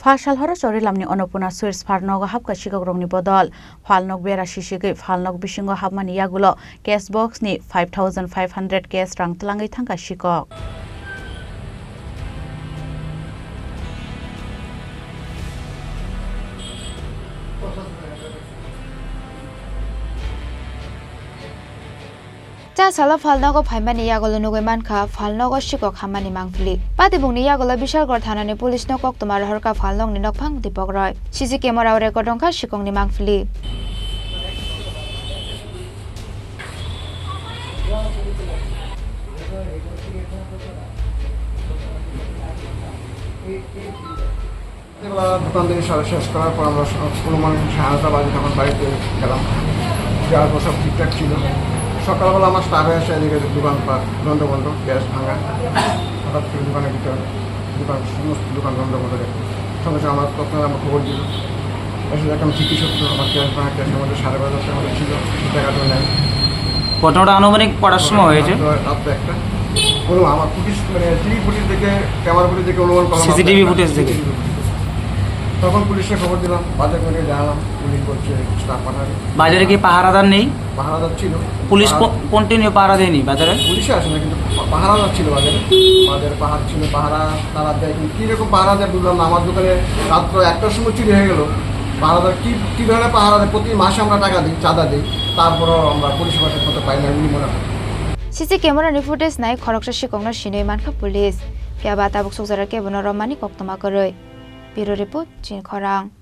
Phasal Horo Charilam ni Annapurna Suits Phalnogo Hakha Sikok Rokni Bodol Phalnog Bera Shishigi Phalnog Bishingo Habmani Yagulo Cash Box ni 5,500 cash rang tlangai thangka Sikok Sala Phalnogo Phaimani Yagolo Nugemanka, Phalnogo Sikok Hamani Mangfli. Patibuni Yagola Bishal Gorthanani Police no Kok Tomar Horka Phalnog ni Nokpang Dipogroi. Sisi Camera Recordonka Sikong ni Mangfli. দোকান থেকে শেষ করার পর আমরা কোনো মানুষ 9:30 বাজে তখন বাড়িতে গেলাম যাওয়ার পর সব ঠিকঠাক ছিল সকালবেলা আমার স্টাফে এসে এদিকে দোকানপাট বন্ধ গ্যাস ভাঙা হঠাৎ করে দোকানের ভিতরে সমস্ত দোকান বন্ধ করে দেখি সঙ্গে সঙ্গে আমার প্রথমে আমার খবর দিল এসে দেখলাম ঠিকই সত্য আমার ক্যাশ ভাঙা ক্যাশের মধ্যে 5,500 টাকা মধ্যে ছিল টাকাটা নেয় ঘটনাটা আনুমানিক পড়ার সময় হয়েছে রাত্রে একটা বলুন আমার পুলিশ মানে টিভি ফুটেজ দেখে ক্যামেরা ফুটেজ দেখে অনুমান করলাম সিসিটিভি ফুটেজ দেখে তখন পুলিশকে খবর দিলাম বাজার করে জানালাম পুলিশ বলছে স্টাফ পাঠাবে বাজারে কি পাহারাদার নেই পাহারাদার ছিল পুলিশ কন্টিনিউ পাহারা দেয়নি বাজারে পুলিশে আসে না কিন্তু পাহারাদার ছিল বাজারে পাহাড় ছিল পাহারা তারা দেয় কিন্তু কীরকম পাহারা দেয় বুঝলাম না আমার দোকানে রাত্র 1টার সময় চুরি হয়ে গেল পাহারাদার কী ধরনের পাহারা দেয় প্রতি মাসে আমরা টাকা দিই চাঁদা দিই তারপরও আমরা পরিষেবা ঠিক মতো পাই না এমনি মনে হয় Sisi Camera ni footage nai Khorang Sikong Chini Manka Police. Pia Bata Buk Sukzara Kebunor Mani Kok Toma Koroi. Bureau Report Chin Khorang.